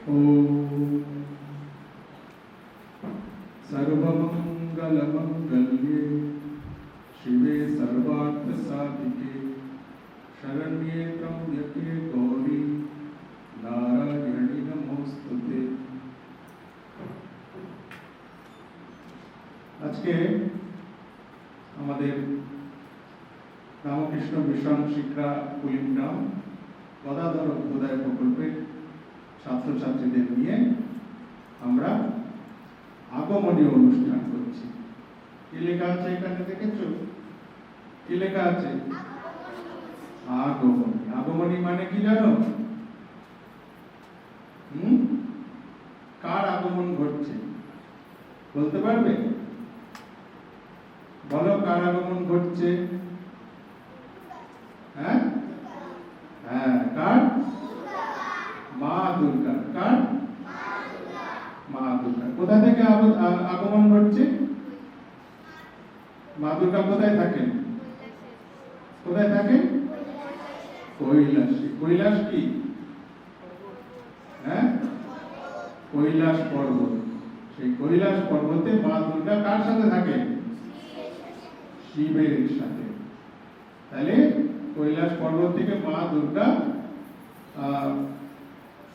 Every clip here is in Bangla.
ओम सर्वमंगलमंगल्ये शिवे सर्वार्थसाधिके शरण्ये त्र्यंबके गौरी नारायणी नमोस्तुते। আজকে আমাদের রামকৃষ্ণ মিশন শিক্ষা কুলিগ্রাম গদাধর অভ্যুদয় প্রকল্পের ছাত্রছাত্রীদের নিয়ে আমরা আগমনী অনুষ্ঠান করছি। কি লেখা আছে এখানে দেখেছো? কি লেখা আছে? আগমনী। আগমনী মানে কি জানো? কার আগমন ঘটছে বলতে পারবে? বলো, কার আগমন ঘটছে? হ্যাঁ হ্যাঁ, কার? মা দুর্গা। কার? মা দুর্গা। কোথা থেকে আগমন ঘটছে? মা দুর্গা কোথায় থাকেন? কোথায় থাকেন? কৈলাসে। কৈলাস কি? হ্যাঁ, কৈলাস পর্বত। সেই কৈলাস পর্বতে মা দুর্গা কার সাথে থাকেন? শিবের সাথে। তাহলে কৈলাস পর্বত থেকে মা দুর্গা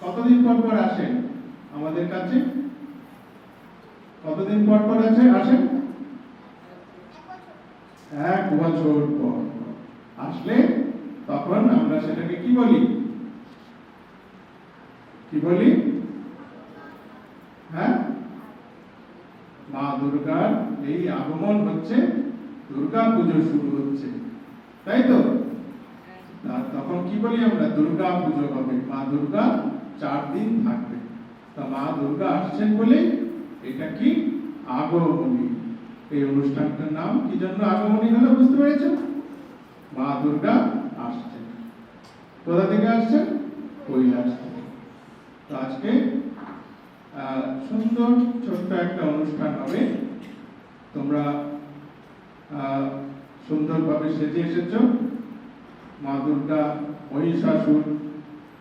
কতদিন পর পর আসেন আমাদের কাছে? কতদিন পর পর আসেন? 1 বছর পর আসলে তখন আমরা সেটাকে কি বলি? কি বলি? হ্যাঁ, মা দুর্গার এই আগমন হচ্ছে, দুর্গা পুজো শুরু হচ্ছে, তাই তো? তখন কি বলি আমরা? দুর্গা পুজো হবে। মা দুর্গা 4 দিন থাকবে। তা মা দুর্গা আসছেন বলে এটা কি? আগমনী। এই অনুষ্ঠানটার নাম কি জন্য আগমনী হলো বুঝতে পেরেছো? মা দুর্গা আসছেন। কোথা থেকে আসছেন? কৈলাস থেকে। তো আজকে সুন্দর ছোট্ট একটা অনুষ্ঠান হবে। তোমরা সুন্দরভাবে সেজে এসেছো। মা দুর্গা, মহিষাসুর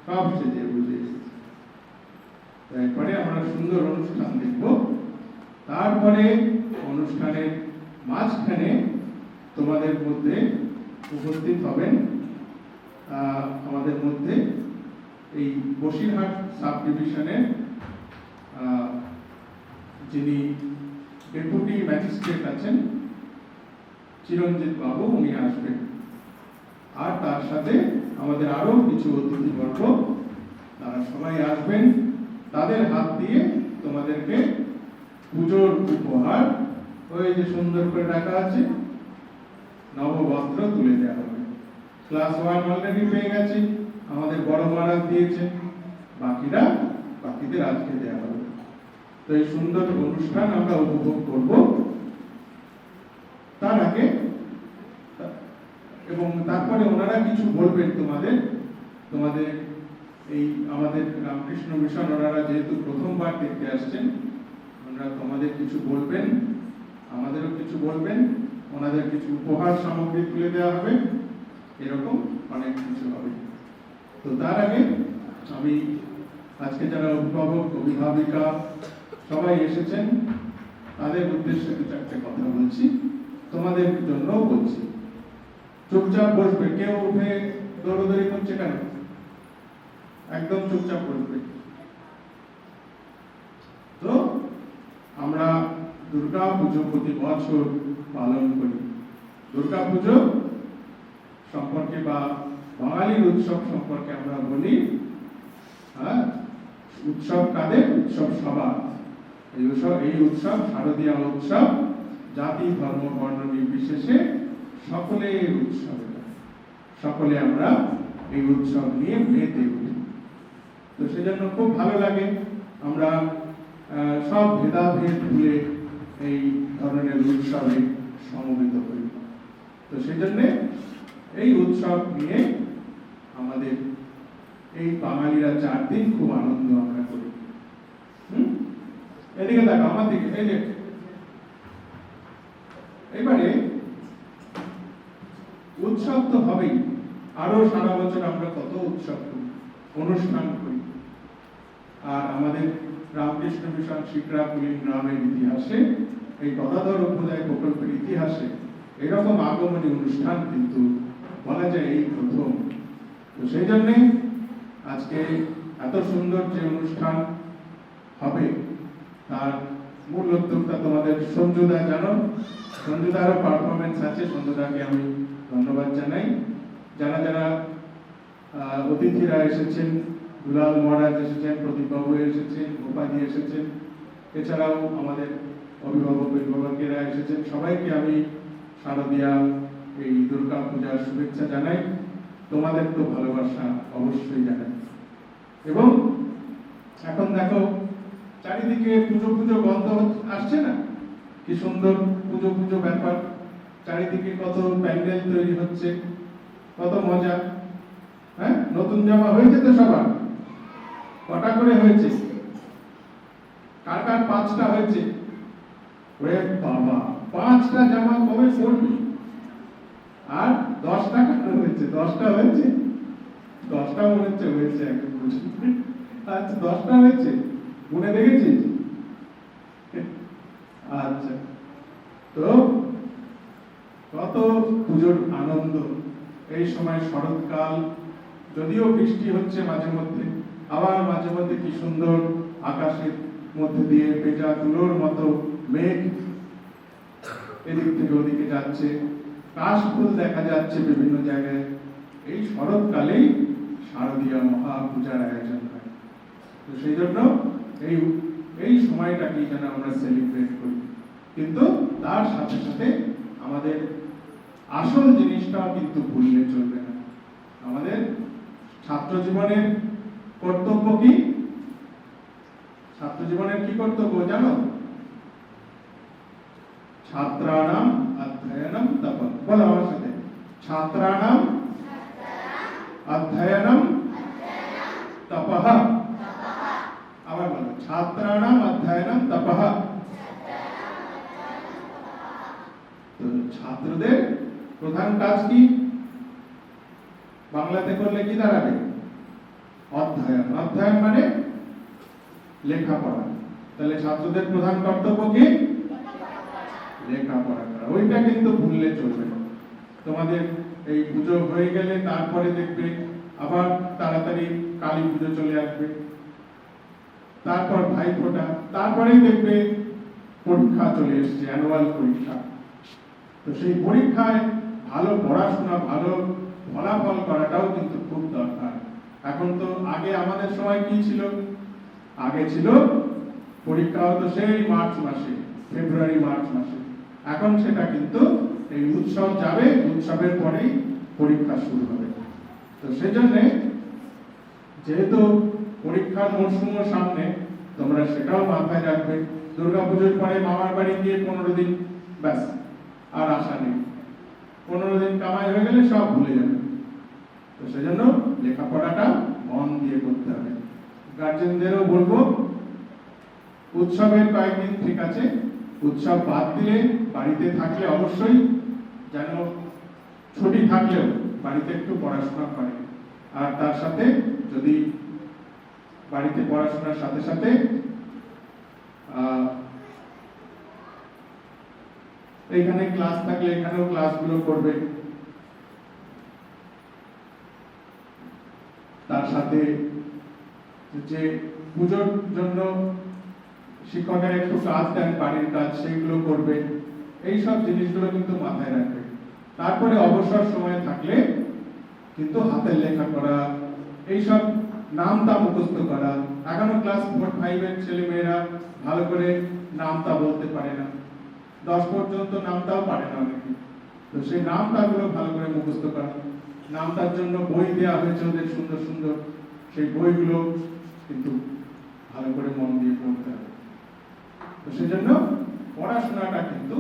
সব সেজে বুঝে এসেছে। এরপরে আমরা সুন্দর অনুষ্ঠান দেখব। তারপরে অনুষ্ঠানের মাঝখানে তোমাদের মধ্যে উপস্থিত হবেন আমাদের মধ্যে এই বসিরহাট সাব ডিভিশনের যিনি ডেপুটি ম্যাজিস্ট্রেট আছেন চিরঞ্জিত বাবু, উনি আসবেন। আর তার সাথে আমাদের আরো কিছু অতিথিবর্গ, তারা সবাই আসবেন। তাদের হাত দিয়ে তোমাদেরকে পুজোর উপহার, ওই যে সুন্দর করে রাখা আছে, নববস্ত্র তুলে দেওয়া হবে। ক্লাস 1 অলরেডি পেয়ে গেছে, আমাদের বড় মহারাজ দিয়েছে, বাকিদের আজকে দেওয়া হবে। তো এই সুন্দর অনুষ্ঠান আমরা উপভোগ করব। তার আগে এবং তারপরে ওনারা কিছু বলবেন তোমাদের এই আমাদের রামকৃষ্ণ মিশন, ওনারা যেহেতু প্রথমবার দেখতে আসছেন, ওনারা তোমাদের কিছু বলবেন, আমাদেরও কিছু বলবেন, ওনাদের কিছু উপহার সামগ্রী তুলে দেওয়া হবে, এরকম অনেক কিছু হবে। তো তার আগে আমি আজকে যারা অভিভাবক, অভিভাবিকা সবাই এসেছেন, তাদের উদ্দেশ্যে 2-4টে কথা বলছি, তোমাদের জন্য বলছি। চুপচাপ বসবে, কেউ উঠে দৌড়দৌড়ি করছে কেন? একদম চুপচাপ বসবে। তো আমরা দুর্গা পুজো প্রতি বছর পালন করি। দুর্গা পুজো সম্পর্কে বা বাঙালির উৎসব সম্পর্কে আমরা বলি, উৎসব কাদের? উৎসব সবার। এই উৎসব শারদীয় উৎসব, জাতি ধর্ম বর্ণ নির্বিশেষে সকলের উৎসব। সকলে আমরা এই উৎসব নিয়ে মেতে উঠি। তো সেজন্য খুব ভালো লাগে, আমরা সব ভেদাভেদ ভুলে এই ধরনের উৎসবে সমবেত করি। তো সেজন্য এই উৎসব নিয়ে আমাদের এই বাঙালিরা 4 দিন খুব আনন্দ আমরা করি। এদিকে দেখো আমার দিকে, এই যে এবারে উৎসব তো হবেই, আরো সারা বছর আমরা কত উৎসব করি, অনুষ্ঠান করি। আর আমাদের রামকৃষ্ণ মিশন শিকরা পুলিন গ্রামের ইতিহাসে, এই গদাধর অভ্যুদয় প্রকল্পের ইতিহাসে এরকম আগমনী অনুষ্ঠান কিন্তু বলা যায় এই প্রথম। তো সেই জন্যে আজকে এত সুন্দর যে অনুষ্ঠান হবে তার মূল উদ্যোক্তা তোমাদের সঞ্জুদা। জানো, সঞ্জুদারও পারফরমেন্স আছে, সঞ্জুদাকে আমি ধন্যবাদ জানাই। যারা যারা অতিথিরা এসেছেন, দুলাল মহারাজ এসেছেন, প্রদীপ বাবু এসেছেন, গোপাদি এসেছেন, এছাড়াও আমাদের অভিভাবক অভিভাবকেরা এসেছেন, সবাইকে আমি শারদীয়া এই দুর্গা পূজার শুভেচ্ছা জানাই। তোমাদের তো ভালোবাসা অবশ্যই জানাই। এবং এখন দেখো চারিদিকে পুজো পুজো গন্ধ আসছে না, কি সুন্দর পুজো পুজো ব্যাপার, চারিদিকে কত প্যান্ডেল তৈরি হচ্ছে, কত মজা। হ্যাঁ, নতুন জামা হয়েছে তো সবার? কটা করে হয়েছে? কার কার 5টা হয়েছে? ওরে বাবা, 5টা জামা কবে পরবি? আর 10টা কার হয়েছে? 10টা হয়েছে? 10টা মনে হচ্ছে হয়েছে এখন বুঝি। আচ্ছা, 10টা হয়েছে, গুনে দেখেছিস? আচ্ছা, তো কত পুজোর আনন্দ এই সময়। শরৎকাল, যদিও বৃষ্টি হচ্ছে মাঝে মধ্যে, আবার মাঝে মধ্যে কি সুন্দর আকাশের মধ্যে দিয়ে পেঁচা তুলোর মতো মেঘ এদিক থেকে ওদিকে যাচ্ছে, কাশফুল দেখা যাচ্ছে বিভিন্ন জায়গায়। এই শরৎকালেই শারদীয়া মহাপূজার আয়োজন হয়। তো সেই জন্য এই সময়টাকে যেন আমরা সেলিব্রেট করি, কিন্তু তার সাথে সাথে আমাদের আসল জিনিসটাও কিন্তু ভুললে চলবে না। আমাদের ছাত্র জীবনের কর্তব্য কি? ছাত্র জীবনের কি কর্তব্য জানো? ছাত্রাণাম অধ্যয়নম তপঃ। বলো আমার সাথে, ছাত্রাণাম অধ্যয়নম তপঃ। আবার বলো, ছাত্রাণাম অধ্যয়নম তপঃ। তো ছাত্রদের প্রধান কাজ কি? বাংলাতে করলে কি দাঁড়াবে? অধ্যয়ন। অধ্যয়ন মানে লেখাপড়া। তাহলে ছাত্রদের প্রধান কর্তব্য কি? লেখাপড়া করা। ওইটা কিন্তু ভুললে চলবে না। তোমাদের এই পুজো হয়ে গেলে তারপরে দেখবে আবার তাড়াতাড়ি কালী পুজো চলে আসবে, তারপর ভাইফোঁটা, তারপরেই দেখবে পরীক্ষা চলে এসছে, অ্যানুয়াল পরীক্ষা। তো সেই পরীক্ষায় ভালো পড়াশোনা, ভালো ফলাফল করাটাও কিন্তু খুব দরকার। এখন তো আগে আমাদের সময় কি ছিল? আগে ছিল পরীক্ষা হতো সেই মার্চ মাসে, ফেব্রুয়ারি মার্চ মাসে। এখন সেটা কিন্তু এই উৎসব যাবে, উৎসবের পরেই পরীক্ষা শুরু হবে। তো সেজন্য যেহেতু পরীক্ষার মরশুমের সামনে, তোমরা সেটাও মাথায় রাখবে। দুর্গাপুজোর পরে মামার বাড়ি গিয়ে 15 দিন, ব্যাস আর আশা নেই। 15 দিন কামাই হয়ে গেলে সব ভুলে যাবে। তো সেজন্য লেখাপড়াটা মন দিয়ে করতে হবে। গার্জেনদেরও বলবো, উৎসবের কয়েকদিন ঠিক আছে, উৎসব বাদ দিলে বাড়িতে থাকলে অবশ্যই যেন ছুটি থাকলেও বাড়িতে একটু পড়াশোনা করে। আর তার সাথে যদি বাড়িতে পড়াশোনার সাথে সাথে এখানে ক্লাস থাকলে এখানেও ক্লাসগুলো করবে। তার সাথে যে পুজোর জন্য শিক্ষকের একটু কাজ দেন, বাড়ির কাজ, সেইগুলো করবে। এই সব জিনিসগুলো কিন্তু মাথায় রাখবে। তারপরে অবসর সময় থাকলে কিন্তু হাতের লেখা করা, এইসব নামতা মুখস্থ করা। এখনো ক্লাস 4-5 এর ছেলে মেয়েরা ভালো করে নামতা বলতে পারে না, 10 পর্যন্ত নামতাও পারে না অনেকে। তো সেই নামতাগুলো ভালো করে মুখস্থ করা। নামতার জন্য বই দেওয়া হয়েছে ওদের সুন্দর সুন্দর, সেই বইগুলো কিন্তু ভালো করে মন দিয়ে পড়তে হবে। তো সেজন্য পড়াশোনাটা কিন্তু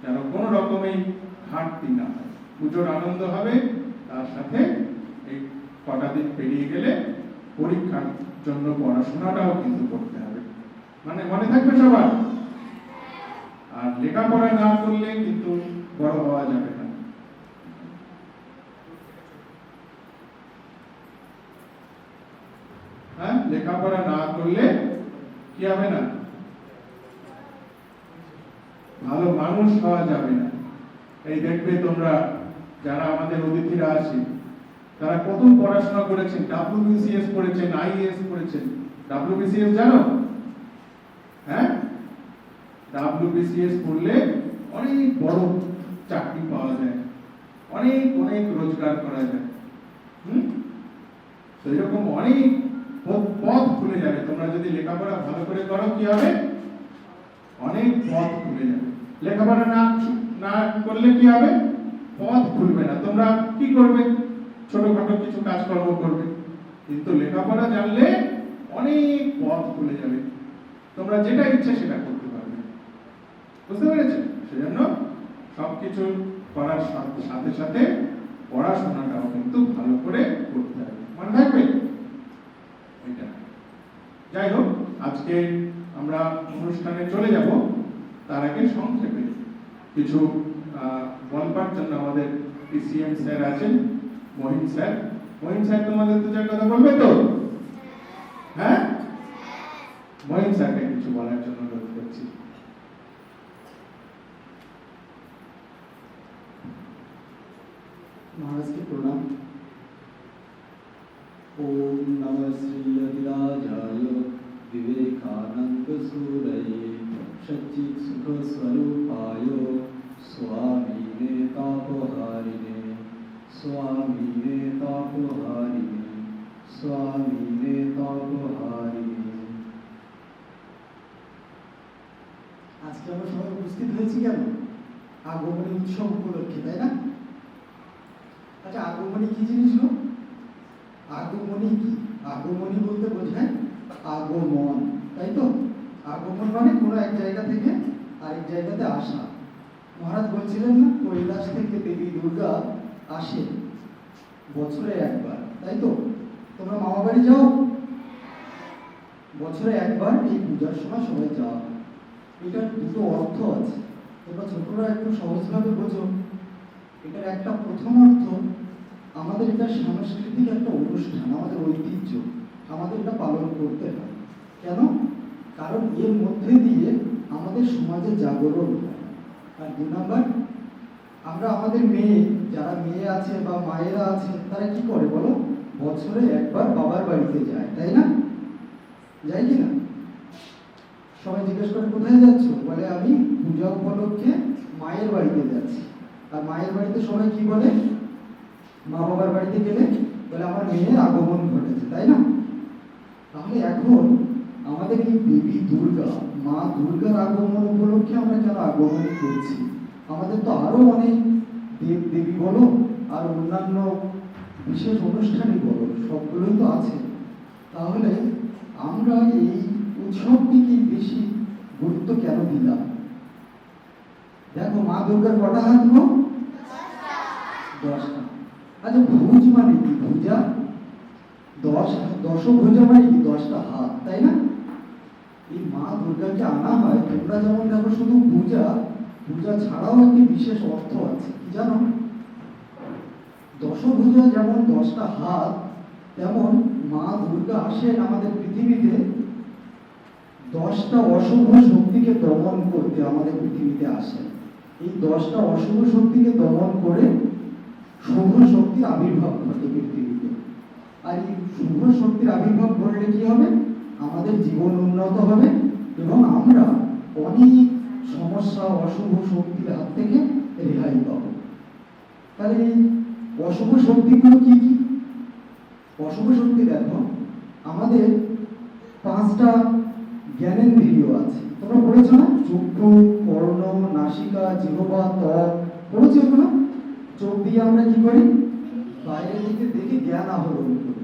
যেন কোনো রকমেই ঘাটতি না হয়। পুজোর আনন্দ হবে, তার সাথে এই কটা দিন পেরিয়ে গেলে পরীক্ষার জন্য পড়াশোনাটাও কিন্তু করতে হবে। মানে মনে থাকবে সবার। আর লেখাপড়া না করলে কিন্তু বড় হওয়া যাবে না। হ্যাঁ, লেখাপড়া না করলে কি হবে না? ভালো মানুষ হওয়া যাবে না। এই দেখবে তোমরা যারা আমাদের অতিথিরা আছে তারা কত পড়াশোনা করেছেন, WBCS পড়েছেন, IAS পড়েছেন। WBCS জানো? হ্যাঁ, WBCS পড়লে অনেক বড় চাকরি পাওয়া যায়, অনেক অনেক রোজগার করা যায়। তো এরকম অনেক পথ খুলে যাবে। তোমরা যদি লেখাপড়া ভালো করে করো কি হবে? অনেক পথ খুলে যাবে। লেখাপড়া না করলে কি হবে? পথ খুলবে না। তোমরা কি করবে? ছোটখাটো কিছু কাজকর্ম করবে, কিন্তু লেখাপড়া জানলে অনেক পথ খুলে যাবে। তোমরা যেটা ইচ্ছে সেটা করতে পারবে। বুঝতে পেরেছো? সেজন্য সবকিছু করার সাথে সাথে পড়াশোনাটাও কিন্তু ভালো করে করতে হবে। মনে থাকবে এটা। যাই হোক, আজকে আমরা অনুষ্ঠানে চলে যাব। তার আগে সংক্ষেপে কিছু বলবার জন্য আমাদের PCM স্যার আছেন, মহিম স্যার। মহিম স্যার তোমাদের দু চার কথা বলবে তো? হ্যাঁ, মহিম স্যারকে কিছু বলার জন্য অনুরোধ করছি। महाराज के प्रणाम। ओम नमः श्री अधिराजाय विवेकानंद सूरये सच्चित् सुख स्वरूपाय स्वामीने तापहारिणे स्वामीने तापहारिणे स्वामीने तापहारिणे। আজকে আমরা সবাই উপস্থিত হয়েছি কেন? আগমনী উৎসব উপলক্ষে, তাই না? আচ্ছা, আগমনী কি জিনিস? আগমনী কি? আগমনী বলতে বোঝায় আগমন, তাই তো? আগমন মানে কোনো এক জায়গা থেকে আরেক জায়গাতে আসা। মহারাজ বলছিলেন না, কৈলাস থেকে দেবী দুর্গা আসে বছরে একবার, তাই তো? তোমরা মামা বাড়ি যাও, বছরে একবার এই পূজার সময় সবাই যাও। এটার দুটো অর্থ আছে, তোমরা ছোটরা একটু সহজভাবে বোঝো। এটার একটা প্রথম অর্থ, আমাদের এটা সাংস্কৃতিক একটা অনুষ্ঠান, আমাদের ঐতিহ্য, আমাদের এটা পালন করতে হয়। কেন? কারণ এর মধ্যে দিয়ে আমাদের সমাজে জাগরণ হয়। আর 2 নাম্বার, আমরা আমাদের মেয়ে, যারা মেয়ে আছে বা মায়েরা আছে, তারা কি করে বলো? বছরে একবার বাবার বাড়িতে যায়, তাই না? যাই কি না? সবাই জিজ্ঞেস করে কোথায় যাচ্ছ? বলে আমি পূজা উপলক্ষে মায়ের বাড়িতে যাচ্ছি। আর মায়ের বাড়িতে সবাই কি বলে? মা বাবার বাড়িতে গেলে বলে আমার মেয়ের আগমন ঘটেছে, তাই না? তাহলে এখন আমাদের এই দেবী দুর্গা, মা দুর্গার আগমন উপলক্ষে আমরা কেন আগমন করছি? আমাদের তো আরো অনেক দেব দেবী বলো আর অন্যান্য বিশেষ অনুষ্ঠানই বলো, সবগুলোই তো আছে। তাহলে আমরা এই উৎসবটিকে বেশি গুরুত্ব কেন দিলাম? দেখো, মা দুর্গার কটা হাত গো? 10টা। আচ্ছা, ভুজ মানে কি? ভুজা 10 মানে কি? 10টা হাত, তাই না? এই মা দুর্গাকে আনা হয়, তোমরা যেমন দেখো শুধু পূজা, পূজা ছাড়াও একটি বিশেষ অর্থ আছে, কি জানো? দশভুজা যেমন 10টা হাত, তেমন মা দুর্গা আসেন আমাদের পৃথিবীতে 10টা অশুভ শক্তিকে দমন করতে। আমাদের পৃথিবীতে আসেন এই 10টা অশুভ শক্তিকে দমন করে শুভ শক্তির আবির্ভাব ঘটে পৃথিবীতে। আর এই শুভ শক্তির আবির্ভাব ঘটলে কি হবে? আমাদের জীবন উন্নত হবে এবং আমরা অনেক সমস্যা, অশুভ শক্তির হাত থেকে রেহাই পাব। তাহলে এই অশুভ শক্তিগুলো কি কি? অশুভ শক্তি দেখো, আমাদের 5টা জ্ঞানেন্দ্রিয় আছে, তোমরা পড়েছো না? চক্ষু, কর্ণ, নাসিকা, জিহ্বা, ত্বক, পড়েছো এগুলো? চোখ দিয়ে আমরা কি করি? বাইরে থেকে দেখে জ্ঞান আহরণ করি।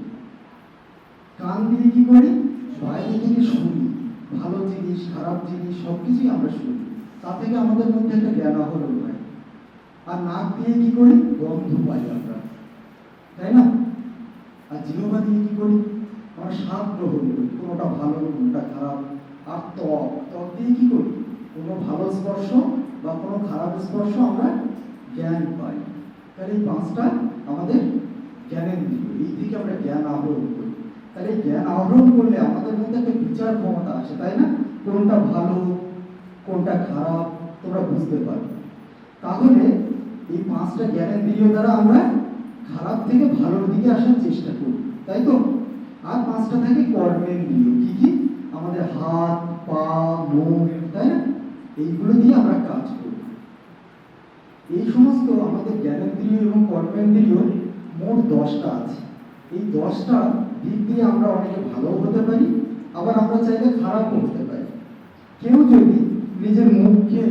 কান দিয়ে কি করি? বাইরে থেকে শুনি, ভালো জিনিস খারাপ জিনিস সবকিছুই আমরা শুনি, তা থেকে আমাদের মধ্যে একটা জ্ঞান আহরণ হয়। আর নাক দিয়ে কি করি? গন্ধ পাই আমরা, তাই না? আর জিহ্বা দিয়ে কি করি? আমরা স্বাদ গ্রহণ করি, কোনোটা ভালো কোনোটা খারাপ। আর ত্বক, ত্বক দিয়ে কি করি? কোনো ভালো স্পর্শ বা কোনো খারাপ স্পর্শ আমরা জ্ঞান পাই। তাহলে এই 5টা আমাদের জ্ঞানেন্দ্রিয়, এই থেকে আমরা জ্ঞান আহরণ করি। তাহলে জ্ঞান আহরণ করলে আমাদের মধ্যে একটা বিচার ক্ষমতা আসে, তাই না? কোনটা ভালো কোনটা খারাপ তোমরা বুঝতে পারবে। তাহলে এই 5টা জ্ঞানেন্দ্রিয় দ্বারা আমরা খারাপ থেকে ভালোর দিকে আসার চেষ্টা করি, তাই তো? আর 5টা থাকে কর্মেন্দ্রিয়। কি কি? আমাদের হাত পা মুখ, তাই না? এইগুলো দিয়ে আমরা কাজ করি। এই সমস্ত আমাদের জ্ঞানেন্দ্রিয় এবং কর্মেন্দ্রিয় মোট 10টা আছে। এই 10টা দিক দিয়ে আমরা অনেকে ভালো হতে পারি, আবার আমরা চাইলে খারাপও হতে পারি। কেউ যদি নিজের মুখকে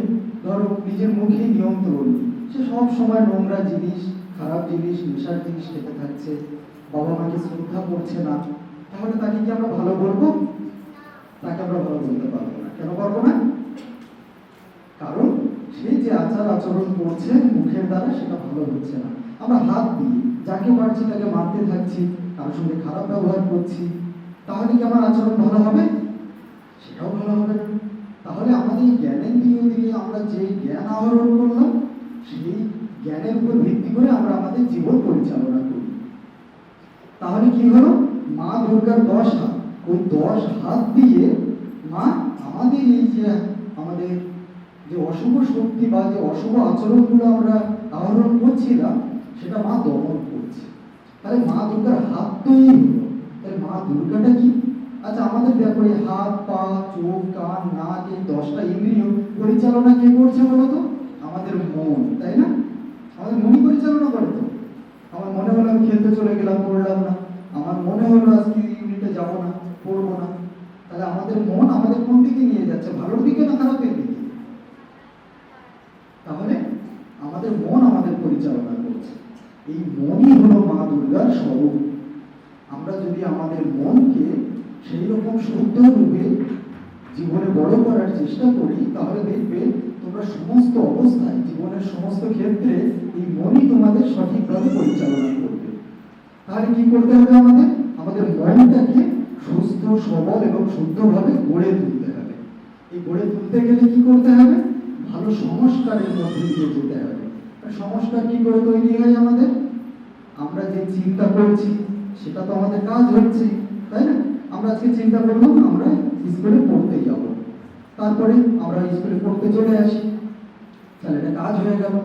ধরো নিজের মুখে নিয়ন্ত্রণ, সে সব সময় নোংরা জিনিস খারাপ জিনিস নেশার জিনিস খেতে থাকছে, বাবা মাকে শ্রদ্ধা করছে না, তাহলে তাকে কি আমরা ভালো বলবো? তাকে আমরা ভালো বলতে পারবো না। কেন পারবো না? কারণ সে যে আচার আচরণ করছে মুখের দ্বারা সেটা ভালো হচ্ছে না। আমরা হাত দিয়ে যাকে পারছি তাকে মারতে থাকছি, কারোর সঙ্গে খারাপ ব্যবহার করছি, তাহলে কি আমার আচরণ ভালো হবে? সেটাও ভালো হবে না। তাহলে আমাদের জ্ঞানেন্দ্রিয় দিয়ে আমরা যে জ্ঞান আহরণ করলাম সেই জ্ঞানের উপর ভিত্তি করে আমরা আমাদের জীবন পরিচালনা করি। তাহলে কি হলো? মা দুর্গার 10 হাত, ওই 10 হাত দিয়ে মা আমাদের এই যে আমাদের যে অশুভ শক্তি বা যে অশুভ আচরণগুলো আমরা আহরণ করছিলাম সেটা মা দমন করছে। তাহলে মা দুর্গার হাত তো এই হলো। তাহলে মা দুর্গাটা কি? আচ্ছা, আমাদের দেখো এই হাত পা চোখ কান নাক এই 10টা ইন্দ্রিয় পরিচালনা কে করছে বলো তো? আমাদের মন, তাই না? আমাদের মনই পরিচালনা করে তো। আমার মনে হলো আমি খেলতে চলে গেলাম, পড়লাম না। আমার মনে হলো আজকে ইউনিটে যাবো না, পড়বো না। তাহলে আমাদের মন আমাদের কোন দিকে নিয়ে যাচ্ছে? ভালোর দিকে না খারাপের দিকে? তাহলে আমাদের মন আমাদের পরিচালনা করছে। এই মনই হলো মা দুর্গার স্বরূপ। আমরা যদি আমাদের মনকে সেই রকম শুদ্ধ রূপে জীবনে বড় করার চেষ্টা করি তাহলে দেখবে তোমরা সমস্ত অবস্থায় জীবনের সমস্ত ক্ষেত্রে এই মনই তোমাদের সঠিকভাবে পরিচালনা করবে। তাহলে কি করতে হবে? আমাদের মনটাকে সুস্থ সবল এবং শুদ্ধভাবে গড়ে তুলতে হবে। এই গড়ে তুলতে গেলে কি করতে হবে? ভালো সংস্কারের মধ্যে দিয়ে যেতে হবে। সংস্কার কি করে তৈরি হয়? আমরা যে চিন্তা করছি সেটা তো আমাদের কাজ হচ্ছে, তাই না? আমরা আজকে চিন্তা করলাম আমরা স্কুলে পড়তে যাব, তারপরে আমরা স্কুলে পড়তে চলে আসি, তাহলে এটা কাজ হয়ে গেল।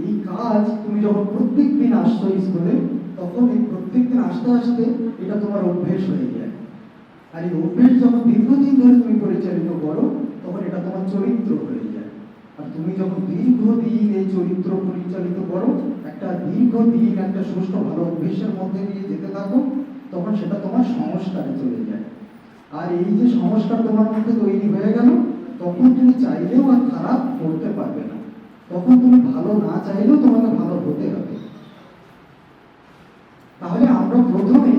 এই কাজ তুমি যখন প্রত্যেকদিন আসছো স্কুলে, তখন এই প্রত্যেকদিন আসতে আসতে এটা তোমার অভ্যেস হয়ে যায়। আর এই অভ্যেস যখন দীর্ঘদিন ধরে তুমি পরিচালিত করো তখন এটা তোমার চরিত্র হয়ে যায়। আর তুমি যখন দীর্ঘদিন এই চরিত্র পরিচালিত করো, একটা দীর্ঘদিন একটা সুষ্ঠু ভালো অভ্যেসের মধ্যে দিয়ে যেতে থাকো, তখন সেটা তোমার সংস্কারে চলে যায়। আর এই যে সংস্কার তোমার মধ্যে তৈরি হয়ে গেল, তখন তুমি চাইলেও আর খারাপ করতে পারবে না। তখন তুমি ভালো না চাইলেও তোমাকে ভালো হতে হবে। তাহলে আমরা প্রথমে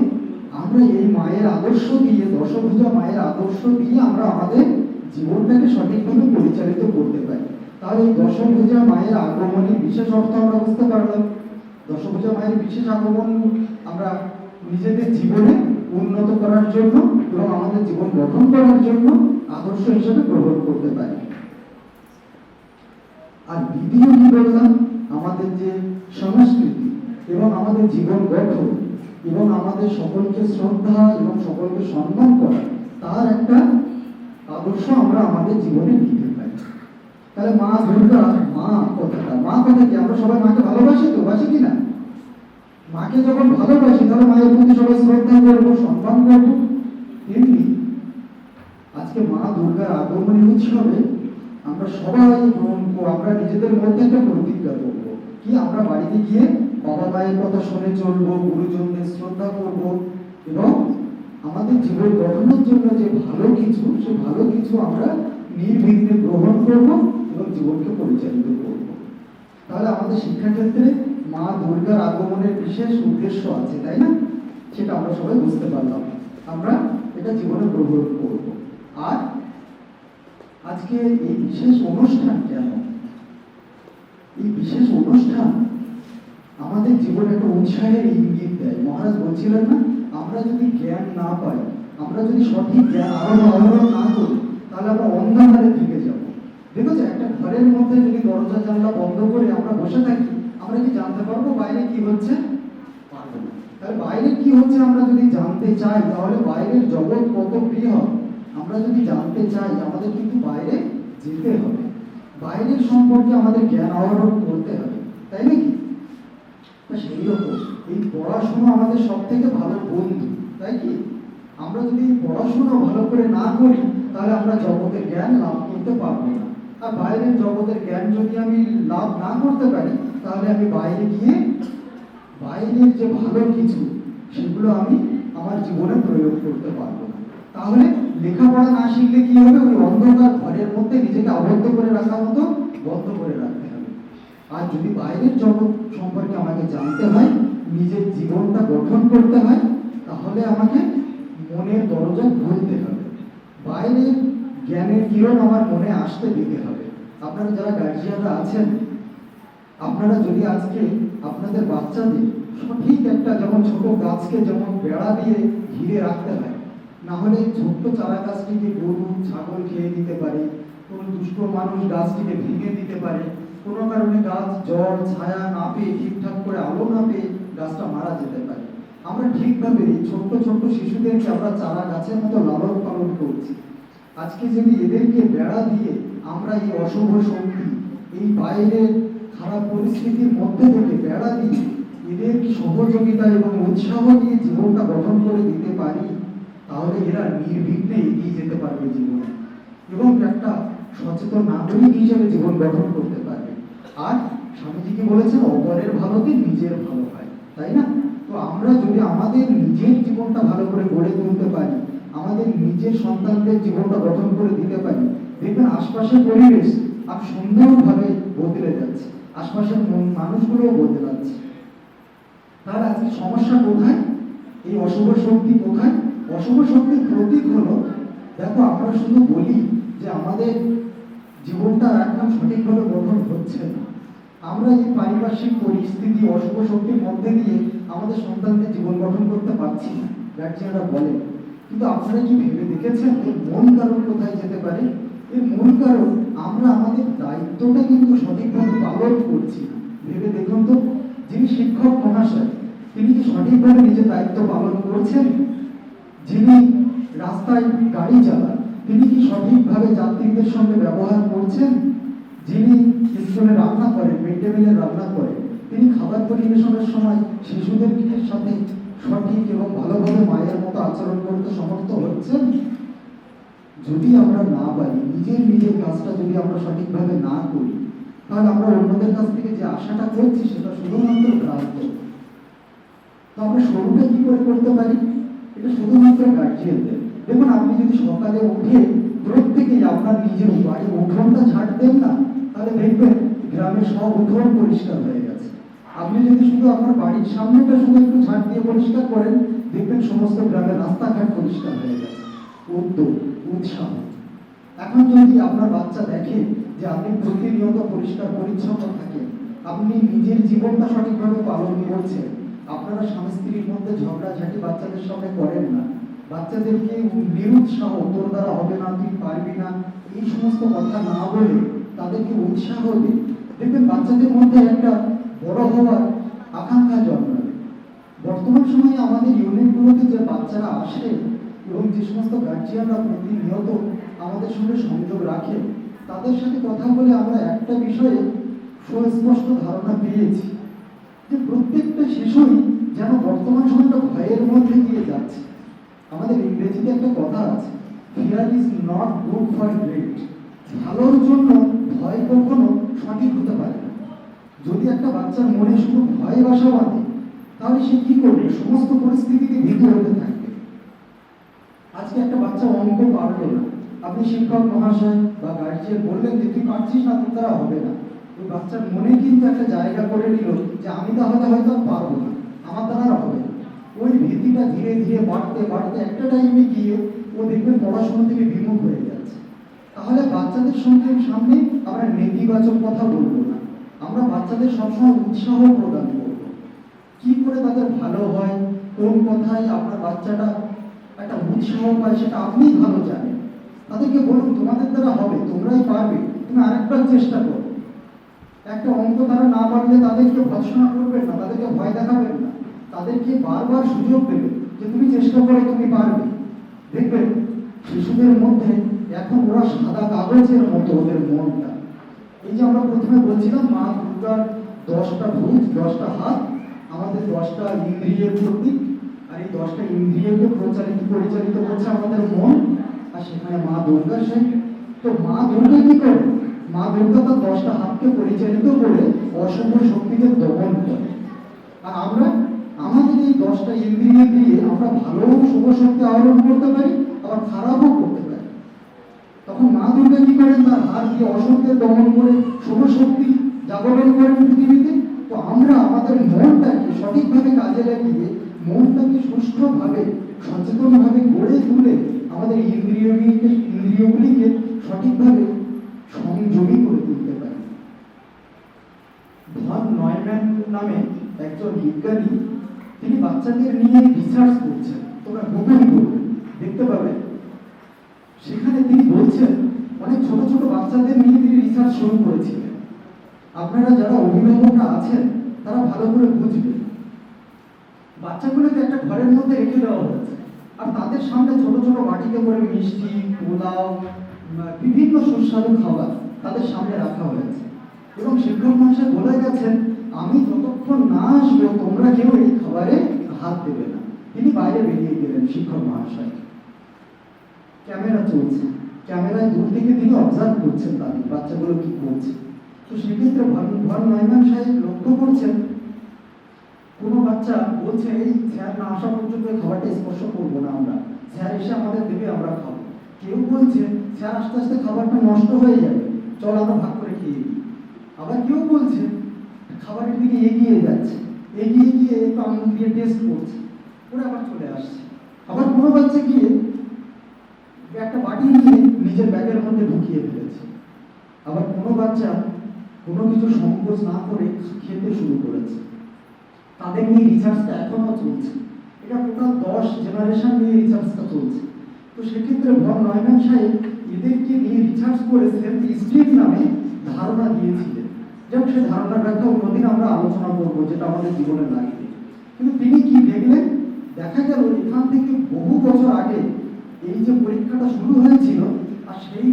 এই মায়ের আদর্শ দিয়ে, দশভুজা মায়ের আদর্শ দিয়ে আমরা আমাদের জীবনটাকে সঠিকভাবে পরিচালিত করতে পারি। তাহলে এই দশভুজা মায়ের আগমনের বিশেষ অর্থ আমরা বুঝতে পারলাম। দশভুজা মায়ের বিশেষ আগমন আমরা নিজেদের জীবনে উন্নত করার জন্য এবং আমাদের জীবন গঠন করার জন্য আদর্শ হিসেবে গ্রহণ করতে পারি। আর দ্বিতীয় কি বললাম? আমাদের যে সংস্কৃতি এবং আমাদের জীবন গঠন এবং আমাদের সকলকে শ্রদ্ধা এবং সকলকে সম্মান করা, তার একটা আদর্শ আমরা আমাদের জীবনে নিতে পারি। তাহলে মা দুর্গা, মা কথা কি? আমরা সবাই মাকে ভালোবাসি তো, বাসি কিনা? মাকে যখন ভালোবাসি তাহলে মায়ের প্রতি সবাই শ্রদ্ধা করবো, সম্মান করবো। তেমনি আজকে মা দুর্গার আগমনী উৎসবে আমরা সবাই আমরা নিজেদের মধ্যে একটা প্রতিজ্ঞা করবো কি? আমরা বাড়িতে গিয়ে বাবা মায়ের কথা শুনে চলবো, গুরুজনদের শ্রদ্ধা করবো এবং আমাদের জীবন গঠনের জন্য যে ভালো কিছু, সে ভালো কিছু আমরা নির্বিঘ্নে গ্রহণ করবো এবং জীবনকে পরিচালিত করব। তাহলে আমাদের শিক্ষাক্ষেত্রে মা দুর্গার আগমনের বিশেষ উদ্দেশ্য আছে, তাই না? সেটা আমরা সবাই বুঝতে পারলাম। আমরা এটা জীবনে গ্রহণ করব। আর আজকে এই বিশেষ অনুষ্ঠান কেন? এই বিশেষ অনুষ্ঠান আমাদের জীবনে একটা উৎসাহের ইঙ্গিত দেয়। মহারাজ বলছিলেন না, আমরা যদি জ্ঞান না পাই, আমরা যদি সঠিক জ্ঞান আহরণ না করি, তাহলে আমরা অন্ধকারে থেকে যাব। দেখেছো, একটা ঘরের মধ্যে যদি দরজা জানলা বন্ধ করে আমরা বসে থাকি, আমরা কি জানতে পারবো বাইরে কি হচ্ছে? পারবো না। তাহলে বাইরে কি হচ্ছে আমরা যদি জানতে চাই, তাহলে বাইরের জগৎ কত বৃহৎ আমরা যদি জানতে চাই, আমাদের কিন্তু বাইরে যেতে হবে, বাইরের সম্পর্কে আমাদের জ্ঞান আহরণ করতে হবে, তাই নাকি? তো সেই রকম এই পড়াশোনা আমাদের সব থেকে ভালো বন্ধু, তাই কি? আমরা যদি পড়াশোনা ভালো করে না করি, তাহলে আমরা জগতের জ্ঞান লাভ করতে পারবো না। আর বাইরের জগতের জ্ঞান যদি আমি লাভ না করতে পারি, তাহলে আমি বাইরে গিয়ে বাইরের যে ভালো কিছু সেগুলো আমি আমার জীবনে প্রয়োগ করতে পারবো না। তাহলে লেখাপড়া না শিখলে কি হবে? ওই অন্ধকার ঘরের মধ্যে নিজেকে আবদ্ধ করে রাখার মতো বন্ধ করে রাখতে হবে। আর যদি বাইরের জগৎ সম্পর্কে আমাকে জানতে হয়, নিজের জীবনটা গঠন করতে হয়, তাহলে আমাকে মনের দরজা খুলতে হবে, বাইরের জ্ঞানের কিরণ আমার মনে আসতে দিতে হবে। আপনারা যারা গার্জিয়ানরা আছেন, আপনারা যদি আজকে আপনাদের বাচ্চাদের সঠিক একটা, যেমন ছোট গাছকে যেমন বেড়া দিয়ে ঘিরে রাখতে হয়, না হলে ছোট্ট চারা গাছটিকে গরু ছাগল খেয়ে দিতে পারে, কোনো দুষ্ট মানুষ গাছটিকে ভেঙে দিতে পারে, কোনো কারণে গাছ জল ছায়া না পেয়ে, ঠিকঠাক করে আলো না পেয়ে গাছটা মারা যেতে পারে। আমরা ঠিকভাবে ছোট্ট ছোট্ট শিশুদেরকে আমরা চারা গাছের মতো লালন পালন করছি। আজকে যদি এদেরকে বেড়া দিয়ে আমরা এই অশুভ শক্তি, এই বাইরের খারাপ পরিস্থিতির মধ্যে থেকে বেড়া দিয়ে এদের সহযোগিতা এবং উৎসাহ দিয়ে জীবনটা গঠন করে দিতে পারি, তাহলে এরা নির্বিঘ্নে এগিয়ে যেতে পারবে জীবনে এবং একটা সচেতন নাগরিক হিসেবে জীবন গঠন করতে পারবে। আর স্বামীজি কি বলেছেন? অপরের ভালোতে নিজের ভালো হয়, তাই না? তো আমরা যদি আমাদের নিজের জীবনটা ভালো করে গড়ে তুলতে পারি, আমাদের নিজের সন্তানদের জীবনটা গঠন করে দিতে পারি, দেখবেন আশপাশের পরিবেশ আর সুন্দরভাবে বদলে যাচ্ছে, আশপাশের মানুষগুলোও বদলাচ্ছে। তাহলে আজকে সমস্যা কোথায়? এই অশুভ শক্তি কোথায়? অশুভ শক্তির প্রতীক হলো, দেখো আমরা শুধু বলি যে আমাদের জীবনটা এখন সঠিকভাবে গঠন হচ্ছে না, আমরা এই পারিপার্শ্বিক পরিস্থিতি অশুভ শক্তির মধ্যে দিয়ে আমাদের সন্তানদের জীবন গঠন করতে পারছি না, গার্জিয়ানরা বলে। কিন্তু আপনারা কি ভেবে দেখেছেন এর মূল কারণ কোথায় যেতে পারে? এর মূল কারণ আমরা আমাদের দায়িত্বটা কিন্তু সঠিকভাবে পালন করছি না। ভেবে দেখুন তো, যিনি শিক্ষক মহাশয়, তিনি কি সঠিকভাবে নিজের দায়িত্ব পালন করছেন? যিনি রাস্তায় গাড়ি চালান, তিনি কি সঠিকভাবে যাত্রীদের সঙ্গে ব্যবহার করছেন? যিনি স্কুলে রান্না করেন, মিড ডে মিলে রান্না করেন, তিনি খাবার পরিবেশনের সময় শিশুদের সাথে সঠিক এবং ভালোভাবে মায়ের মতো আচরণ করতে সমর্থ হচ্ছেন? যদি আমরা না পারি, নিজের কাজটা যদি আমরা সঠিকভাবে না করি, তাহলে আমরা অন্যদের কাছ থেকে যে আশাটা করছি সেটা শুধুমাত্র ভ্রান্ত। তো আমরা শুরুটা কি করে করতে পারি? এটা শুধুমাত্র গার্জিয়ানদের। দেখুন, আপনি যদি সকালে উঠে প্রত্যেকেই আপনার নিজের বাড়ির উঠোনটা ঝাড় দেন না, তাহলে দেখবেন গ্রামের সব উঠোন পরিষ্কার হয়ে গেছে। আপনি যদি শুধু আপনার বাড়ির সামনেটা শুধু একটু ঝাড় দিয়ে পরিষ্কার করেন, দেখবেন সমস্ত গ্রামের রাস্তাঘাট পরিষ্কার হয়ে গেছে। উদ্যোগ, উৎসাহ। এখন যদি আপনার বাচ্চা দেখে যে আপনি প্রতিনিয়ত পরিষ্কার পরিচ্ছন্ন থাকেন, আপনি নিজের জীবনটা সঠিকভাবে পালন করছেন, আপনারা স্বামী স্ত্রীর মধ্যে ঝগড়াঝাটি বাচ্চাদের সামনে করেন না, বাচ্চাদেরকে নিরুৎসাহ, তোর দ্বারা হবে না, তুই পারবি না, এই সমস্ত কথা না বলে তাদেরকে উৎসাহ দিন, দেখবেন বাচ্চাদের মধ্যে একটা বড় হওয়ার আকাঙ্ক্ষা জন্মাবে। বর্তমান সময়ে আমাদের ইউনিটগুলোতে যে বাচ্চারা আসে এবং যে সমস্ত গার্জিয়ানরা প্রতিনিয়ত আমাদের সঙ্গে সংযোগ রাখে, তাদের সাথে কথা বলে আমরা একটা বিষয়ে সুস্পষ্ট ধারণা পেয়েছি যে প্রত্যেকটা শিশুই যেন বর্তমান সময়টা ভয়ের মধ্যে দিয়ে যাচ্ছে। আমাদের ইংরেজিতে একটা কথা আছে, fear is not good for great. ভালোর জন্য ভয় কখনো সঠিক হতে পারে না। যদি একটা বাচ্চার মনে শুধু ভয় বাসা বাঁধে, তাহলে সে কি করবে? সমস্ত পরিস্থিতিতে ভীত হতে থাকবে। আজকে একটা বাচ্চা অঙ্ক পারলো না, আপনি শিক্ষক মহাশয় বা গার্জিয়ান বললেন যে তুই পারছিস না, তোর দ্বারা হবে না। ওই বাচ্চার মনে কিন্তু একটা জায়গা করে নিল যে আমি তাহলে হয়তো পারবো না, আমার দ্বারা হবে না। ওই ভীতিটা ধীরে ধীরে বাড়তে বাড়তে একটা টাইমে গিয়ে ও দেখবেন পড়াশোনা থেকে বিমুখ হয়ে যাচ্ছে। তাহলে বাচ্চাদের সঙ্গে সামনে আমরা নেতিবাচক কথা বলবো না, আমরা বাচ্চাদের সবসময় উৎসাহ প্রদান করবো। কি করে তাদের ভালো হয়, কোন কথায় আপনার বাচ্চাটা একটা উৎসাহ পায়, সেটা আপনি ভালো জানেন। তাদেরকে বলুন তোমাদের দ্বারা হবে, তোমরাই পারবে, তুমি আরেকবার চেষ্টা করো। একটা অঙ্ক তারা না পারলে তাদেরকে ভৎসনা করবেন না, তাদেরকে ভয় দেখাবেন না। তাদেরকে বারবার সুযোগ দেবে যে তুমি চেষ্টা করো, তুমি পারবে। দেখবে শিশুদের মধ্যে এখন ওরা সাদা কাগজের মতো ওদের মনটা। এই যে আমরা প্রথমে বলছিলাম মা দুর্গার 10টা ভুজ, 10টা হাত, আমাদের 10টা ইন্দ্রিয়ের প্রতীক, আর এই 10টা ইন্দ্রিয়কে পরিচালিত করছে আমাদের মন, আর সেখানে মা দুর্গা সেই। তো মা দুর্গা কি করে? মা দুর্গা তার 10টা হাতকে পরিচালিত করে অশুভ শক্তিকে দমন করে। আর আমরা আমাদের এই 10টা ইন্দ্রিয় দিয়ে আমরা ভালো শুভ শক্তি আহরণ করতে পারি, আবার খারাপও করতে পারি। তখন মা দুর্গা কি করেন? তার হাত দিয়ে অশুভকে দমন করে শুভ শক্তি জাগরণ করেন পৃথিবীতে। তো আমরা আমাদের মনটাকে সঠিকভাবে কাজে লাগিয়ে মনটাকে সুষ্ঠুভাবে সচেতনভাবে গড়ে তুলে আমাদের ইন্দ্রিয়গুলিকে সঠিকভাবে সংযোগী করে তুলতে পারি। ভন নয়ম্যান নামে একজন বিজ্ঞানী, তিনি বাচ্চাদের নিয়ে রিসার্চ করছেন, তোমরা গুগল করবে দেখতে পাবে। সেখানে তিনি বলছেন অনেক ছোট ছোট বাচ্চাদের নিয়ে তিনি রিসার্চ শুরু করেছিলেন। আপনারা যারা অভিভাবকরা আছেন তারা ভালো করে বুঝবেন। বাচ্চাগুলোকে একটা ঘরের মধ্যে রেখে দেওয়া হয়েছে, আর তাদের সামনে ছোট ছোট বাটিতে করে মিষ্টি, পোলাও, বিভিন্ন সুস্বাদু খাবার তাদের সামনে রাখা হয়েছে, এবং শিক্ষক মহাশয় বলে গেছেন আমি যতক্ষণ না আসবো তোমরা কেউ এই খাবারে হাত দেবে না। তিনি বাইরে বেরিয়ে গেলেন শিক্ষক মহাশয়। ক্যামেরা চলছে, ক্যামেরায় দূর থেকে তিনি অবজার্ভ করছেন তাদের বাচ্চাগুলো কি করছে। তো সেক্ষেত্রে ভন নয়ম্যান সাহেব লক্ষ্য করছেন কোনো বাচ্চা বলছে এই স্যার না আসা পর্যন্ত খাবারটা স্পর্শ করবো না, আমরা স্যার এসে আমাদের দেবে আমরা খাবো। কেউ বলছে স্যার আস্তে আস্তে খাবারটা নষ্ট হয়ে যাবে, চল আমরা ভাগ করে খেয়ে দিই। আবার কেউ বলছে খাবারের দিকে এগিয়ে যাচ্ছে, এগিয়ে গিয়ে একটু আঙুল দিয়ে টেস্ট করছে, ওরা আবার চলে আসছে। আবার কোনো বাচ্চা গিয়ে একটা বাটি নিয়ে নিজের ব্যাগের মধ্যে ঢুকিয়ে ফেলেছে। আবার কোনো বাচ্চা কোনো কিছু সংকোচ না করে খেতে শুরু করেছে। তাদের নিয়ে রিসার্চটা এখনো চলছে, এটা টোটাল 10 জেনারেশন নিয়ে রিসার্চটা চলছে। তো সেক্ষেত্রে ভন নয়ম্যান সাহেব এদেরকে নিয়ে রিসার্চ করে সেলফ স্টিম নামে ধারণা দিয়েছিলেন। যেমন সেই ধারণার ব্যাখ্যা অন্যদিন আমরা আলোচনা করবো, যেটা আমাদের জীবনে লাগবে। কিন্তু তিনি কি দেখলেন? দেখা গেল এখান থেকে বহু বছর আগে এই যে পরীক্ষাটা শুরু হয়েছিল, আর সেই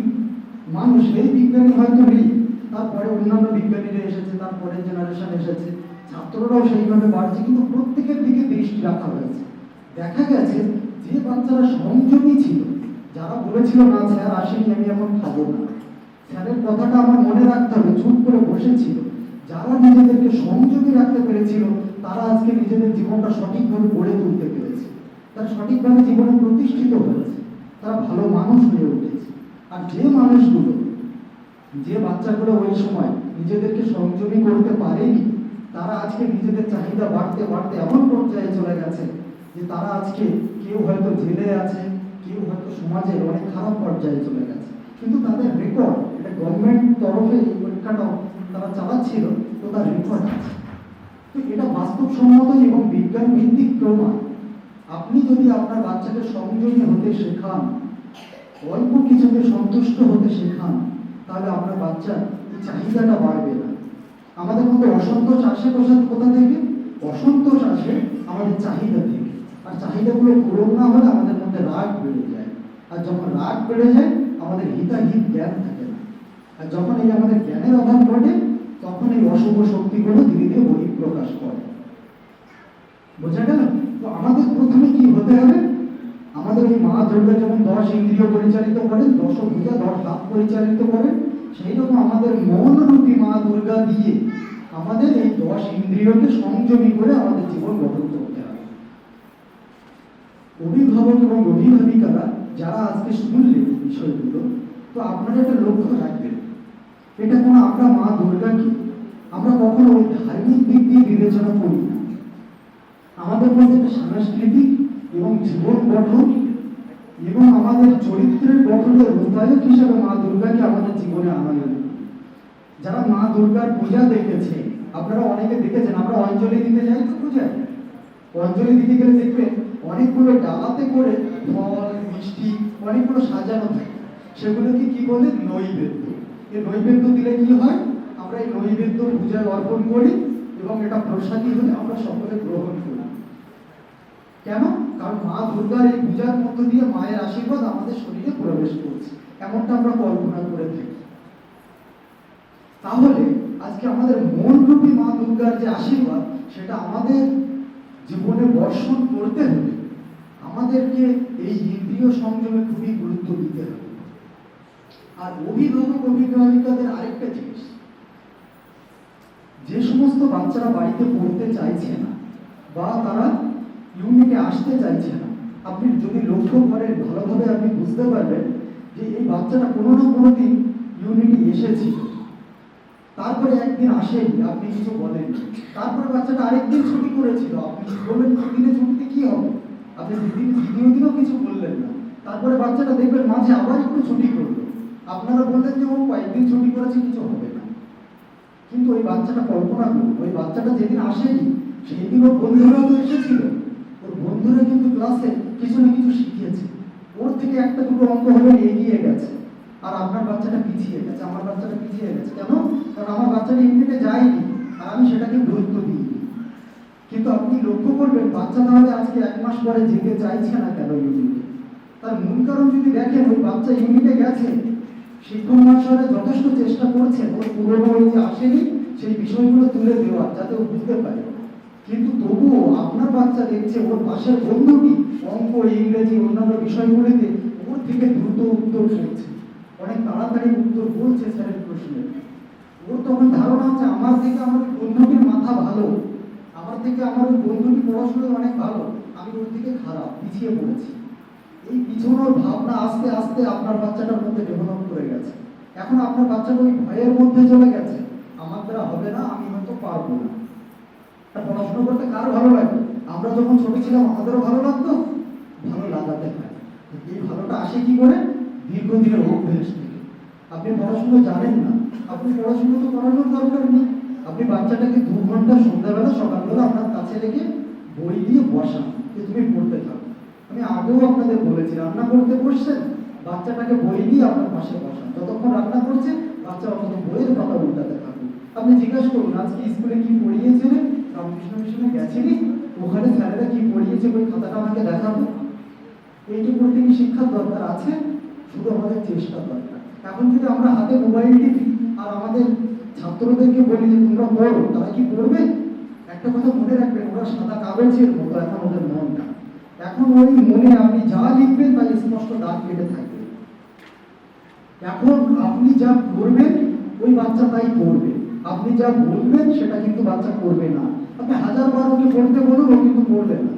মানুষ, সেই বিজ্ঞানী হয়তো নেই, তারপরে অন্যান্য বিজ্ঞানীরা এসেছে, তারপরে জেনারেশন এসেছে, ছাত্ররাও সেইভাবে বাড়ছে, কিন্তু প্রত্যেকের দিকে দৃষ্টি রাখা হয়েছে। দেখা গেছে যে বাচ্চারা সংযমী ছিল, যারা বলেছিল না স্যার আসেনি আমি এখন খাবো না, স্যারের কথাটা আমার মনে রাখতে হবে, চুপ করে বসেছিল, যারা নিজেদেরকে সংযমী রাখতে পেরেছিল তারা আজকে নিজেদের জীবনটা সঠিকভাবে গড়ে তুলতে পেরেছে, তারা সঠিকভাবে জীবনে প্রতিষ্ঠিত হয়েছে, তারা ভালো মানুষ হয়ে উঠেছে। আর যে মানুষগুলো, যে বাচ্চাগুলো ওই সময় নিজেদেরকে সংযমী করতে পারেনি, তারা আজকে নিজেদের চাহিদা বাড়তে বাড়তে এমন পর্যায়ে চলে গেছে যে তারা আজকে কেউ হয়তো জেলে আছে, কেউ হয়তো সমাজের অনেক খারাপ পর্যায়ে চলে গেছে। কিন্তু তাদের রেকর্ড, এটা গভর্নমেন্ট তরফে এই পরীক্ষাটাও তারা চালাচ্ছিল, তো তার রেকর্ড আছে। তো এটা বাস্তবসম্মত এবং বিজ্ঞান ভিত্তিক প্রমাণ। আপনি যদি আপনার বাচ্চাকে সংযমী হতে শেখান, অল্প কিছুতে সন্তুষ্ট হতে শেখান, তাহলে আপনার বাচ্চার এই চাহিদাটা বাড়বে না। আমাদের মধ্যে অসন্তোষ আসে কোথা থেকে? অসন্তোষ আসে আমাদের চাহিদা থেকে, আর চাহিদাগুলো পূরণ না হলে আমাদের মধ্যে রাগ বেড়ে যায়, আর যখন রাগ বেড়ে যায় আমাদের হিতাহিত জ্ঞান থাকে না, আর যখন এই আমাদের জ্ঞানের অভাব ঘটে তখন এই অশুভ শক্তিগুলো ধীরে ধীরে বহিঃপ্রকাশ করে। বোঝা গেল? তো আমাদের প্রথমে কি হতে হবে? আমাদের এই মা দুর্গা যেমন 10 ইন্দ্রিয় পরিচালিত করেন, 10 ভুজা 10 হাত পরিচালিত করেন, সেই রকম আমাদের মন রূপী মা দুর্গা দিয়ে আমাদের এই 10 ইন্দ্রিয়কে সংযমী করে আমাদের জীবন গঠন করতে হবে। অভিভাবক এবং অভিভাবিকারা যারা আজকে শুনলেন এই বিষয়গুলো, তো আপনারা একটা লক্ষ্য রাখবেন, এটা কোনো আমরা মা দুর্গাকে আমরা কখনো ওই ধার্মিক দিক দিয়ে বিবেচনা করি না। আমাদের মধ্যে একটা সাংস্কৃতিক এবং জীবন গঠন এবং আমাদের চরিত্রের গঠনের রূপায়ক হিসাবে মা দুর্গাকে আমাদের জীবনে আনা যায়। যারা মা দুর্গার পূজা দেখেছে, আপনারা অনেকে দেখেছেন, আমরা অঞ্জলি দিতে যাই তো পূজায়, অঞ্জলি দিতে গেলে দেখবেন অনেকগুলো ডালাতে করে ফল মিষ্টি অনেকগুলো সাজানো থাকে, সেগুলোকে কি বলে? নৈবেদ্য। এই নৈবেদ্য দিলে কি হয়? আমরা এই নৈবেদ্য পূজায় অর্পণ করি এবং এটা প্রসাদী হলে আমরা সকলে গ্রহণ করি। কেন? কারণ মা দুর্গার এই পূজার মধ্য দিয়ে মায়ের আশীর্বাদ আমাদের শরীরে প্রবেশ করছে, এমনটা আমরা কল্পনা করে থাকি। তাহলে আজকে আমাদের মন রূপী মা দুর্গার যে আশীর্বাদ, সেটা আমাদের জীবনে বর্ষণ করতে হলে আমাদেরকে এই ইন্দ্রিয় সংযমে খুবই গুরুত্ব দিতে হবে। আর অভিভাবক অভিভাবিকাদের আরেকটা জিনিস, যে সমস্ত বাচ্চারা বাড়িতে পড়তে চাইছে না বা তারা ইউনিটে আসতে চাইছে না, আপনি যদি লক্ষ্য করেন ভালোভাবে আপনি বুঝতে পারবেন যে এই বাচ্চাটা কোনো না কোনো দিন ইউনিটে এসেছিল, তারপরে একদিন আসেনি, আপনি কিছু বলেন, তারপরে বাচ্চাটা আরেকদিন ছুটি করেছিল, আপনি বললেন দুদিনে ছুটিতে কি হবে, আপনি দ্বিতীয় দিনও কিছু বললেন না, তারপরে বাচ্চাটা দেখবেন মাঝে আবার একটু ছুটি করলো, আপনারা বললেন যে ও কয়েকদিন ছুটি করেছে, কিছু হবে না। কিন্তু ওই বাচ্চাটা কল্পনা করুন, ওই বাচ্চাটা যেদিন আসেনি সেই দিন ওর বন্ধুরাও তো এসেছিল, ওর বন্ধুরা কিন্তু ক্লাসে কিছু না কিছু শিখিয়েছে, ওর থেকে একটা দুটো অঙ্ক হলে এগিয়ে গেছে, আর আপনার বাচ্চাটা পিছিয়ে গেছে, আমার বাচ্চাটা পিছিয়ে গেছে। কেন? কারণ আমার বাচ্চাটা ইউনিটে যায়নি আর আমি সেটাকে গুরুত্ব দিইনি। কিন্তু আপনি লক্ষ্য করবেন বাচ্চা তাহলে আজকে 1 মাস পরে যেতে চাইছে না কেন ইউনিটে? তার মূল কারণ যদি দেখেন, ওই বাচ্চা ইউনিটে গেছে, শিক্ষক মহাশয়রা যথেষ্ট চেষ্টা করছেন ওর পুরোনো ওই যে আসেনি সেই বিষয়গুলো তুলে দেওয়ার, যাতে ও বুঝতে পারে। কিন্তু তবুও আপনার বাচ্চা দেখছে ওর পাশের বন্ধুটি অঙ্ক, ইংরেজি, অন্যান্য বিষয়গুলিতে ওর থেকে দ্রুত উত্তর করছে, অনেক তাড়াতাড়ি উত্তর বলছে স্যারের প্রশ্নে। ওর তখন ধারণা হচ্ছে আমার থেকে আমার বন্ধুটির মাথা ভালো, আমার থেকে আমার ওই বন্ধুটি পড়াশোনায় অনেক ভালো, আমি ওর থেকে খারাপ, পিছিয়ে পড়েছি। এই পিছনোর ভাবনা আস্তে আস্তে আপনার বাচ্চাটার মধ্যে ডেভেলপ করে গেছে। এখন আপনার বাচ্চাটা ওই ভয়ের মধ্যে চলে গেছে, আমার দ্বারা হবে না, আমি হয়তো পারবো না। পড়াশোনা করতে কার ভালো লাগে? আমরা যখন ছোট ছিলাম আমাদেরও ভালো লাগতো, ভালো লাগাতে হয়। এই ভালোটা আসে কি করে? দীর্ঘদিনের অভ্যেস থেকে। আপনি পড়াশোনা জানেন না, আপনি পড়াশোনা তো করানোর দরকার নেই, আপনি বাচ্চাটাকে 2 ঘন্টা সন্ধ্যাবেলা সকালবেলা আপনার কাছে রেখে বই দিয়ে বসান যে তুমি পড়তে থাকো। আমি আগেও আপনাদের বলেছি, রান্না করতে বসছেন, বাচ্চাটাকে বই দিয়ে আপনার পাশে বসান, যতক্ষণ রান্না করছে বাচ্চা অন্তত বইয়ের পাতা উল্টাতে থাকুন। আপনি জিজ্ঞাসা করুন আজকে স্কুলে কি পড়িয়েছিলেন, রামকৃষ্ণ মিশনে গেছেনি, ওখানে স্যারেরা কি পড়িয়েছে ওই খাতাটা আমাকে দেখাবো। এইটুকু থেকে শিক্ষার দরকার আছে, শুধু আমাদের চেষ্টা দরকার। এখন যদি আমরা হাতে মোবাইল টিপি আর আমাদের ছাত্রদেরকে বলি যে তোমরা পড়ো, তারা কি পড়বে? একটা কথা মনে রাখবেন, ওরা সাদা কাগজের মতো এখন ওদের মনটা, এখন ওই মনে আপনি যা লিখবেন তাই স্পষ্ট দাগ কেটে থাকবে। এখন আপনি যা করবেন ওই বাচ্চা তাই করবে, আপনি যা বলবেন সেটা কিন্তু বাচ্চা করবে না। আপনি 1000 বার ওকে পড়তে বলুন, ও কিন্তু পড়বে না।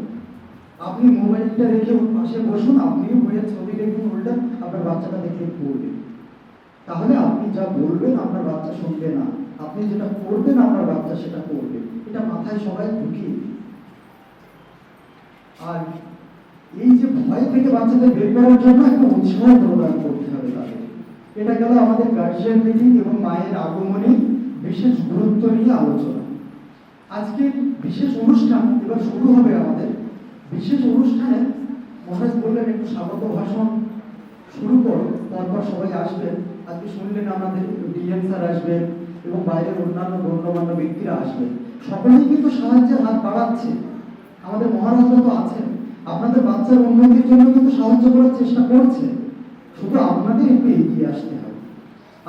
আপনি মোবাইলটা রেখে ওর পাশে বসুন, আপনিও বইয়ের ছবি দেখুন উল্টা, আপনার বাচ্চাটা দেখে পড়বে। তাহলে আপনি যা বলবেন আপনার বাচ্চা শুনবে না, আপনি যেটা করবেন আপনার বাচ্চা সেটা করবে। এটা মাথায় সবাই ঢুকিয়ে দিন। আর এই যে ভয় থেকে বাচ্চাদের বের করার জন্য একটা উৎসাহ প্রদান করতে হবে তাদের। এটা গেল আমাদের গার্জিয়ান মিটিং এবং মায়ের আগমনে বিশেষ গুরুত্ব নিয়ে আলোচনা। আজকে বিশেষ অনুষ্ঠান এবার শুরু হবে আমাদের। বিশেষ অনুষ্ঠানে মহারাজ বললেন একটু স্বাগত ভাষণ শুরু করো, তারপর সবাই আসবেন। আজকে শুনলেন আমাদের ডিএম স্যার আসবেন এবং বাইরের অন্যান্য গণ্যমান্য ব্যক্তিরা আসবেন। সকলেই কিন্তু সাহায্যের হাত বাড়াচ্ছে, আমাদের মহারাজরা তো আছেন, আপনাদের বাচ্চার উন্নতির জন্য কিন্তু সাহায্য করার চেষ্টা করছে, শুধু আপনাদের একটু এগিয়ে আসতে হবে।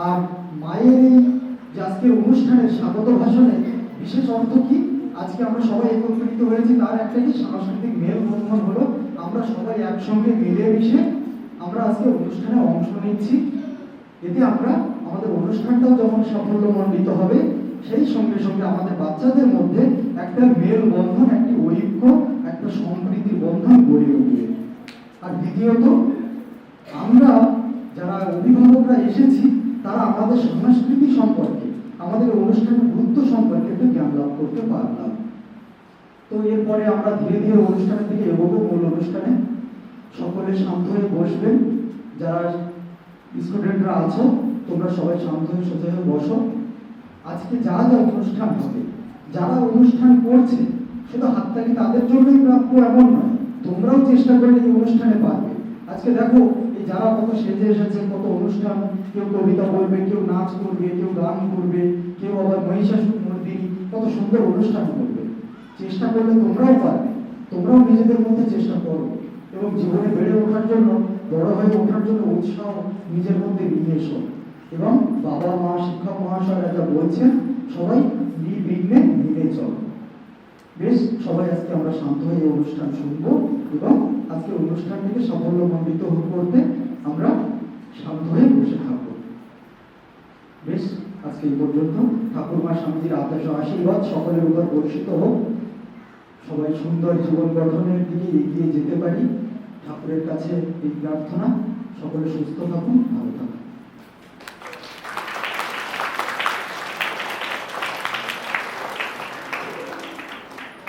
আর মায়ের এই যে আজকের অনুষ্ঠানের স্বাগত ভাষণে বিশেষ অর্থ কি? আজকে আমরা সবাই একত্রিত হয়েছি তার একটা কি সাংস্কৃতিক মেলবন্ধন হলো, আমরা সবাই একসঙ্গে মিলে মিশে আমরা আজকে অনুষ্ঠানে অংশ নিচ্ছি। এতে আমরা আমাদের অনুষ্ঠানটাও যখন সাফল্যমণ্ডিত হবে, সেই সঙ্গে সঙ্গে আমাদের বাচ্চাদের মধ্যে একটা মেলবন্ধন, একটি ঐক্য, একটা সম্প্রীতির বন্ধন গড়ে উঠবে। আর দ্বিতীয়ত, আমরা যারা অভিভাবকরা এসেছি তারা আমাদের সংস্কৃতি সম্পর্কে, আমাদের অনুষ্ঠানের গুরুত্ব সম্পর্কে একটু জ্ঞান লাভ করতে পারলাম। তো এরপরে আমরা ধীরে ধীরে অনুষ্ঠানের দিকে এগোবো। মূল অনুষ্ঠানে সকলে শান্ত হয়ে বসবেন। যারা স্টুডেন্টরা আছো তোমরা সবাই শান্ত হয়ে সোজা হয়ে বসো। আজকে যা যা অনুষ্ঠান হবে, যারা অনুষ্ঠান করছে শুধু হাততালি তাদের জন্যই প্রাপ্য এমন নয়, তোমরাও চেষ্টা করলে এই অনুষ্ঠানে পারবে। আজকে দেখো এই যারা কত সেজে এসেছে, কত অনুষ্ঠান, কেউ কবিতা বলবে, কেউ নাচ করবে, কেউ গান করবে, কেউ আবার মহিষাসুর মূর্তি, কত সুন্দর অনুষ্ঠান করবে। চেষ্টা করলে তোমরাও পারবে। তোমরাও নিজেদের মধ্যে চেষ্টা করো এবং জীবনে বেড়ে ওঠার জন্য, বড় হয়ে ওঠার জন্য উৎসাহ নিজের মধ্যে নিয়ে এসো। এবং বাবা মা শিক্ষক মহাশয়রা যা বলছেন সবাই নির্বিঘ্নে মিলে চলো। বেশ, সবাই আজকে আমরা শান্ত হয়ে এই অনুষ্ঠান শুনবো এবং আজকে অনুষ্ঠানটিকে সাফল্যমণ্ডিত করতে আমরা শান্ত হয়ে বসে থাকবো। বেশ, আজকে এই পর্যন্ত। ঠাকুরমা স্বামীজির আদর্শ আশীর্বাদ সকলের উপর বর্ষিত হোক। সবাই সুন্দর জীবন গঠনের দিকে এগিয়ে যেতে পারি, ঠাকুরের কাছে এই প্রার্থনা। সকলে সুস্থ থাকুন, ভালো থাকুন।